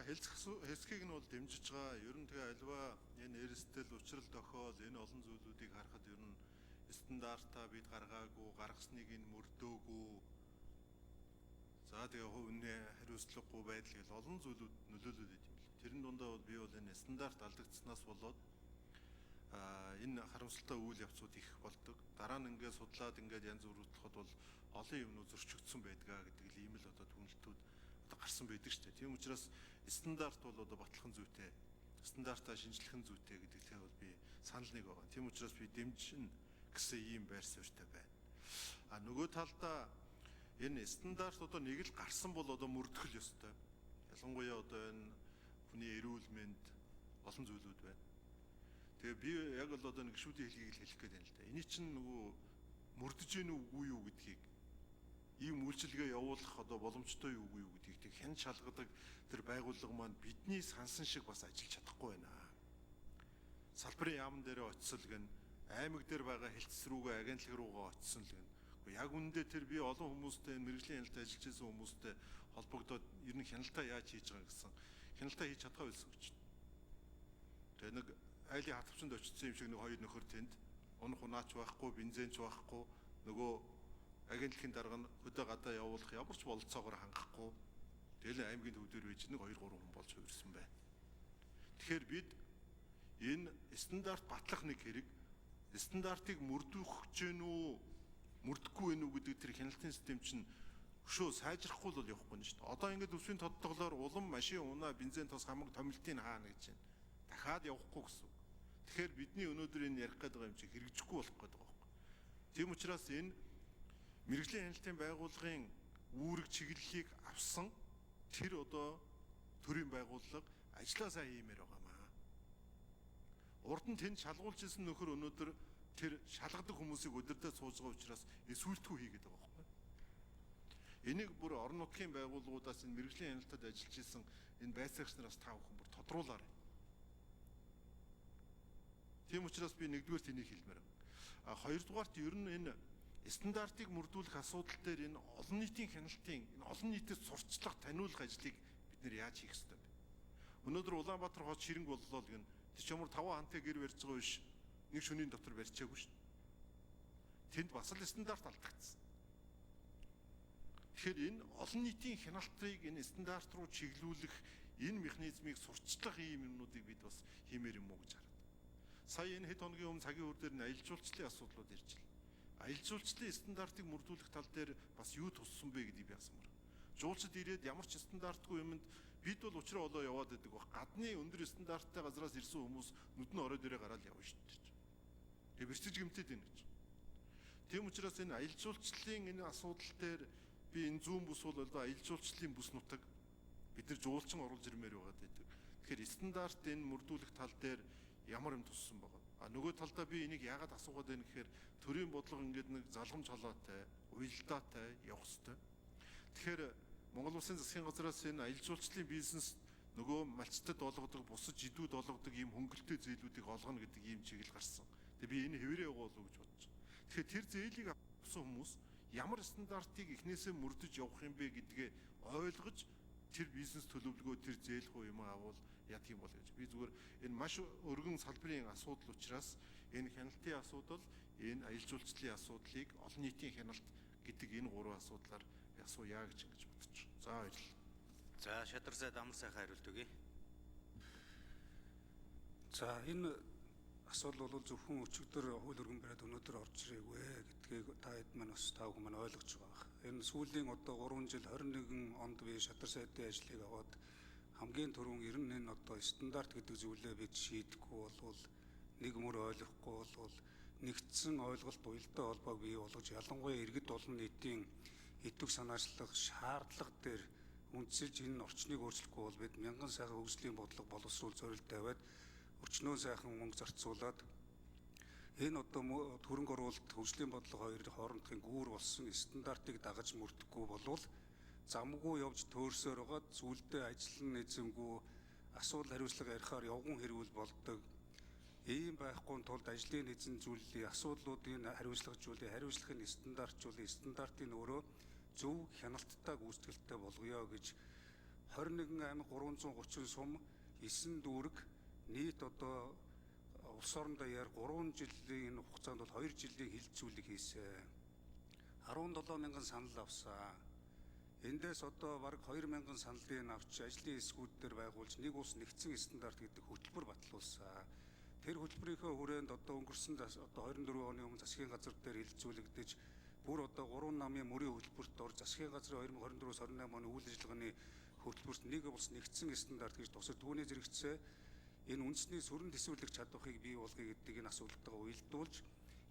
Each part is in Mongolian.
Хэсгийг нь бол дэмжиж байгаа. Ер нь тэгээ альва энэ эрсдэл, учрал тохиол энэ олон зүйлүүдийг харахад ер нь стандартаа бид гаргаагүй, гаргасныг нь мөрдөөгүй. За тэгээ хувийн хариуцлагагүй байдал гэл олон зүйлүүд нөлөөлөд идэв юм л. Тэрэн дундаа бол би бол энэ стандарт алдагдсанаас болоод энэ харамсалтай үйл явцууд их болдог. Дараа нь ингээд судлаад ингээд янз бүртлэхэд бол олон юмнууд зөрчигдсөн байдгаа гэдэг л ийм л одоо түнэлтүүд гарсан байдаг шүү дээ. Тийм учраас стандарт бол одоо батлахын зүйтэй, стандартаа шинжлэхэн зүйтэй гэдэгтэй бол би санал нэг байгаа. Тийм учраас би дэмжин гэсэн ийм байр суурьтай байна. Нөгөө талдаа энэ стандарт одоо нэг л гарсан бол одоо мөрдөх л ёстой. Ялангуяа одоо энэ хүний эрүүл мэнд олон зүйлүүд байна. Тэгээ би яг л одоо нэг гишүүдийн хэлхийг л хэлэх гээд байна л да. Эний чинь нөгөө мөрдөж гэнэ үгүй юу гэдгийг, ийм үйлчилгээ явуулах одоо боломжтой юу үгүй юу гэдгийг тэг хэн шалгадаг тэр байгууллага маань бидний сансан шиг бас ажиллаж чадахгүй байна. Салбарын яамн дээр очисол гэн аймаг дээр байгаа хэлтс рүүгээ агентлаг руугаа очисон л гэн. Яг үндэ тэр би олон хүмүүстэй мэрэгжлийн хяналтад ажиллаж байсан хүмүүстэй холбогдоод ер нь хяналтаа яаж хийж байгаа гэсэн хяналтаа хийж чадгаа байсан гэж. Тэгээ нэг айлын хатвчанд очсон юм шиг нэг хоёр нөхөр тэнд унах унаач байхгүй, бензинч байхгүй, нөгөө агентлагийн дарга нь хөдөө гадаа явуулах ямар ч бололцоогоор хангахгүй. Тэгэл аймгийн төв дээр байж 1 2 3 хүн болж хувирсан байна. Тэгэхээр бид энэ стандарт батлах нэг хэрэг, стандартыг мөрдөх гэнэ үү, мөрдөхгүй вэ гэдэг тэр хяналтын систем чинь өшөө сайжрахгүй л явахгүй нь шүү дээ. Одоо ингээд өсвийн тодтоглоор улам машин унаа, бензин тос хамаг томилтыг хаана гэж байна. Дахиад явахгүй гэсэн. Тэгэхээр бидний өнөөдөр энэ ярих гэдэг юм чи хэрэгжихгүй болох гэдэг байна. Тийм учраас энэ мэрэгжлийн хяналтын байгууллагын үүрэг чиглэлийг авсан тэр одоо төрийн байгууллага ажлаа сайн хиймээр байгаамаа. Урд нь тэнд шалгуулж исэн нөхөр өнөөдөр тэр шалгадаг хүмүүсийг өдөрдөө сууж байгаа учраас сүйлтгүй хийгээд байгаа байхгүй. Энийг бүр орон нутгийн байгууллагуудаас энэ мэрэгжлийн хяналтад ажиллаж исэн энэ байцаагч нараас та бүхэн бүр тодруулаарай. Тийм учраас би нэгдүгээр тэнийг хэлмээр байна. Хоёрдугаарт ер нь энэ стандартыг мөрдүүлэх асуудал дээр энэ олон нийтийн хяналтын энэ олон нийтэд сурчлах, таниулах ажлыг бид нэр яаж хийх ёстой бэ? Өнөөдөр Улаанбаатар хот ширэнг боллоо л гэн тэр чамар 5 хантай гэр барьж байгаа биш. Нэг шөнийн дотор барьчаагүй шүү. Тэнд бас л стандарт алдагдсан. Тэгэхээр энэ олон нийтийн хяналтыг энэ стандарт руу чиглүүлэх энэ механизмыг сурчлах ийм юмнуудыг бид бас хиймээр юм уу гэж хараад. Сая энэ хэд хоногийн өмнө цагийн үр дээр нь аялал жуулчлалын асуудлууд иржлээ. Аялал жуулчлалын стандартыг мөрдүүлэх тал дээр бас юу туссан бэ гэдгийг би асуумаар. Жуулчид ирээд ямар ч стандартгүй юмд бид бол учраа олоо яваад байдаг баг. Гадны өндөр стандарттай газраас ирсэн хүмүүс нүдэн орой дээрээ гараад явна шүү дээ. Тэгээ бэрчж гэмтээд байна гэж. Тийм учраас энэ аялал жуулчлалын энэ асуудал дээр би энэ зүүн бүс бол одоо аялал жуулчлалын бүс нутаг бид нар жуулчин оруулж ирмээр байгаад байдаг. Тэгэхээр стандарт энэ мөрдүүлэх тал дээр ямар юм туссан байгаа. Нөгөө талдаа би энийг яагаад асуугаад байна гэхээр төрийн бодлого ингээд нэг залгамж холоотой, уялдаатай явах хэрэгтэй. Тэгэхээр Монгол Улсын засгийн газраас энэ аялал жуулчлалын бизнес нөгөө малчтад олгодог, бусад жидүүд олгодог ийм хөнгөлтэй зээлүүдийг олгоно гэдэг ийм чиглэл гарсан. Тэгээ би энэ хэврээ явуулах гэж бодож байна. Тэгэхээр тэр зээлийг авсан хүмүүс ямар стандартыг эхнээсээ мөрдөж явах юм бэ гэдгээ ойлгож тэр бизнес төлөвлөгөө тэр зээлхүү юм авал ядг юм бол гэж. Би зүгээр энэ маш өргөн салбарын асуудал учраас энэ хяналтын асуудал, энэ аялал жуулчлалын асуудлыг олон нийтийн хяналт гэдэг энэ гурван асуудлаар асууя гэж бодож байна. За баярлалаа. За Шадар зайд амар сайхан хариулт өгье. За энэ асуудал бол зөвхөн өчигдөр хууль өргөн бариад өнөөдөр орж ирээгүй гэдгийг та хэд маань бас та бүхэн маань ойлгож байгаа. Энэ сүүлийн одоо 3 жил 21 онд би Шадар сайдын ажлыг аваад хамгийн түрүүн ер нь энэ одоо стандарт гэдэг зүйлээ бид шийдэхгүй болвол нэг мөр ойлгохгүй болвол нэгдсэн ойлголт уялдаа холбоог бий болгож ялангуяа иргэд олон нийтийн идэвх санаачлах шаардлага дээр үндсэлж энэ орчныг өөрчлөхгүй бол бид мянган сайхан хөгжлийн бодлого боловсруул зорилт тавиад өчнөө сайхан мөнгө зарцуулаад энэ одоо хөрөнгө оруулалт хөгжлийн бодлого хоёрын хоорондын гүүр болсон стандартыг дагаж мөрдөхгүй болвол замгүй явж төөрсөөр байгаа зүйлдээ ажиллан эзэмгүй асуулт хариуцлага ярихаар явган хэрүүл болдог. Ийм байхгүй тулд ажлын эзэн зүйлийн асуудлуудын хариуцлагажуулын хариуцлагын стандартжуулын стандартын өөрөө зөв хяналттай гүйцэтгэлтэй болгоё гэж 21,330 сум 9 дүүрэг нийт одоо улс орон даяар 3 жилийн энэ хугацаанд бол 2 жилийн хилцүүлэг хийсэн. 17 мянган санал авсан. Эндээс одоо бараг 2 мянган саналыг авч ажлын эсгүүд дээр байгуулж нэг улс нэгдсэн стандарт гэдэг хөтөлбөр батлуулсан. Тэр хөтөлбөрийнхөө хүрээнд одоо өнгөрсөн одоо 24 оны өмнө засгийн газар дээр хилцүүлэгдэж бүр одоо 3 намын мөрийн хөтөлбөрт орж засгийн газрын 2024-с 28 оны үйл ажиллагааны хөтөлбөрт нэг улс нэгдсэн стандарт гэж тусад түүний зэрэгцээ энэ үндэсний сүрэн төсөөлөх чадварыг бий болгоё гэдэг энэ асуудалтайгаа уялдуулж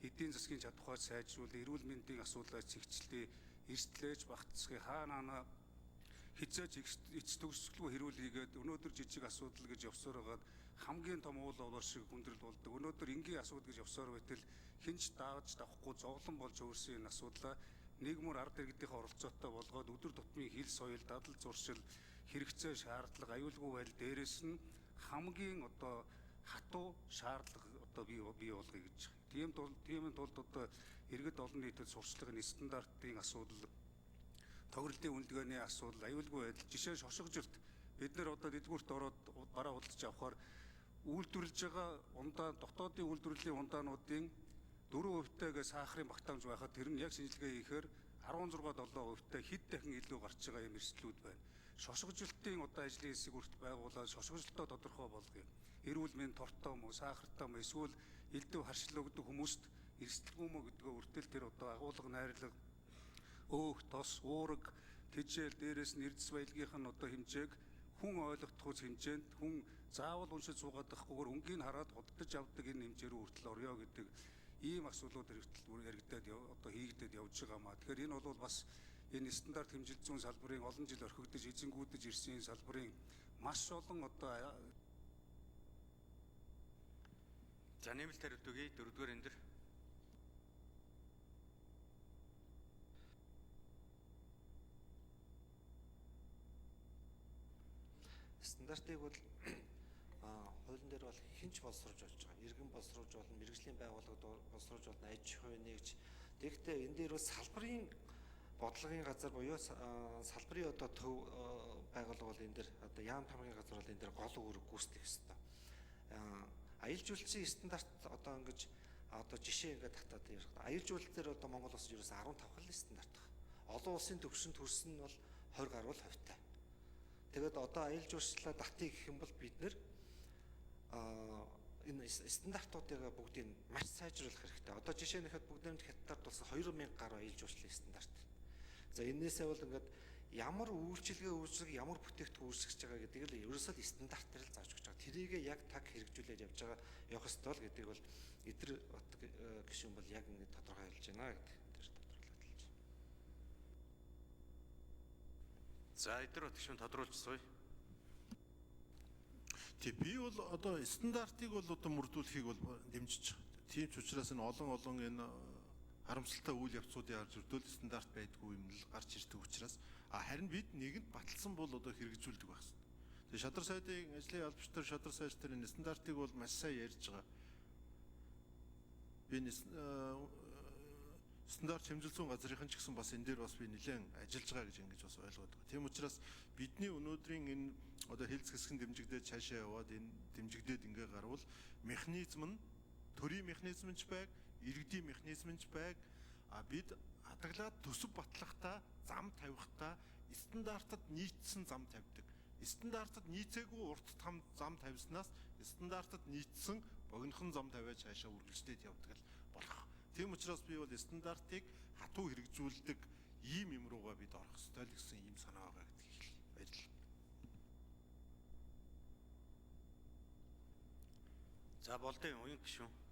эдийн засгийн чадвараа сайжруулах, эрүүл мэндийн асуудлаа цэгцлэе, эрсдлээж багтцахыг хаана хязгаарч эц төгсгөлгүй хэрүүлээгээд өнөөдөр жижиг асуудал гэж явсаар байгаад хамгийн том уул олор шиг хүндрэл болдог. Өнөөдөр энгийн асуудал гэж явсаар байтал хинч дааж давхгүй зовлон болж өөрсөн энэ асуудлаа нийгмээр арга иргэдийн оролцоотой болгоод өдөр тутмын хил соёл, дадал зуршил, хэрэгцээ шаардлага, аюулгүй байдал дээрээс нь хамгийн одоо хатуу шаардлага одоо бий болгоё гэж. Тийм тулд одоо иргэд олон нийтэд сурчлагын стандартын асуудал, тохирлын үнэлгээний асуудал, аюулгүй байдал, жишээ нь шошгожилт бид нэр одоо дэдгүрт ороод бараа худалдаж авахаар үйлдвэрлэж байгаа дотоодын үйлдвэрлэлийн ундаануудын 4%-тэй сахарын багтаамж байхад тэр нь яг шинжилгээ хийхээр 16-7%-тэй хэд дахин илүү гарч байгаа юм эрсдлүүд байна. Шошгожилтын одоо ажлын хэсэг үрт байгуулаад шошгожилтоо тодорхой болгоё. Эрүүл мэнд тортой мó, сахартай мó, эсвэл элдв харшлагддаг хүмүүст эрсдэлгүй мó гэдгээ үртэл тэр одоо агуулга найрлага, өөх, тос, уураг, тэжээл дээрээс нь эрдэс баялагийнх нь одоо хэмжээг хүн ойлгохдох хэмжээнд хүн заавал уншиж суугаад байхгүйгээр өнгийг хараад худалдаж авдаг энэ хэмжээ рүү хүртэл орё гэдэг ийм асуудлууд яригдаад одоо хийгдээд явж байгаамаа. Тэгэхээр энэ бол бас энэ стандарт хэмжилт зүйн салбарын олон жил орхигдож эзэнгүүдэж ирсэн салбарын маш олон одоо За нэмэлт хариулт өгье. 4-р энэ дэр. Стандартыг бол хуулийн дээр бол хинч боловсруулж болж байгаа. Иргэн боловсруулж болно, мэргэжлийн байгууллагад боловсруулж болно, аж ахуй нэгж. Тэгэхдээ энэ дээр бол салбарын бодлогын газар буюу салбарын одоо төв байгууллага бол энэ дээр одоо яам тамгын газар бол энэ дээр гол үүрэг гүйцэтгэх ёстой. Аялал жуулчлалын стандарт одоо ингэж одоо жишээ ингээд татаад ярих. Аялал жуулчлал дээр одоо Монгол улс ерөөс 15 хэл стандарт байна. Олон улсын төвшөнд төрсөн нь бол 20 гаруй хувьтай. Тэгээд одоо аялал жуулчлалаа татъя гэх юм бол бид нэр энэ стандартуудыг бүгдийг маш сайжруулах хэрэгтэй. Одоо жишээ нь ихэд бүгдээр хятадд болсон 2000 гаруй аялал жуулчлалын стандарт. За энээсээ бол ингээд ямар үйлчилгээ үйлчлэг, ямар бүтээгдэхүүн үйлчлэж байгаа гэдгийг л ерөөсөө л стандарт дээр л зааж өгч байгаа. Тэрийгээ яг таг хэрэгжүүлээд явж байгаа явах ёстой л гэдэг бол эдгээр гишүүн бол яг ингэ тодорхой хэлж байна гэдэг дээр тодорхойлогдож байна. За эдгээр гишүүн тодруулчихсоё. Тэг би бол одоо стандартыг бол одоо мөрдүүлэхийг бол дэмжиж байгаа. Тийм ч учраас энэ олон энэ харамсалтай үйл явцуудыг харж өртөөл стандарт байдгүй юм л гарч ирдэг учраас харин бид нэгэнд баталсан бол одоо хэрэгжүүлдэг байх хэрэгтэй. Тэгээ шадар сайдын ажлын албач нар шадар сайд нар энэ стандартыг бол маш сайн ярьж байгаа. Би энэ стандарт хэмжил зүйн газрынхан ч гэсэн бас энэ дээр бас би нэлээд ажиллаж байгаа гэж ингэж бас ойлгоод байгаа. Тийм учраас бидний өнөөдрийн энэ одоо хэлц хэсгэн дэмжигдээд цаашаа яваад энэ дэмжигдээд ингээ гарвал механизм нь төрийн механизм ч байг, иргэдийн механизм ч байг бид хадгалаад төсөв батлахдаа зам тавихдаа стандартад нийцсэн зам тавьдаг. Стандартад нийцээгүй урт там зам тавьснаас стандартад нийцсэн богинохон зам тавиад цаашаа үргэлжлээд явдаг л болох. Тийм учраас би бол стандартыг хатуу хэрэгжүүлдэг ийм юм руугаа бид орох ёстой л гэсэн ийм санаа байгаа гэдгийг баярлалаа. За болдын уян гишүүн.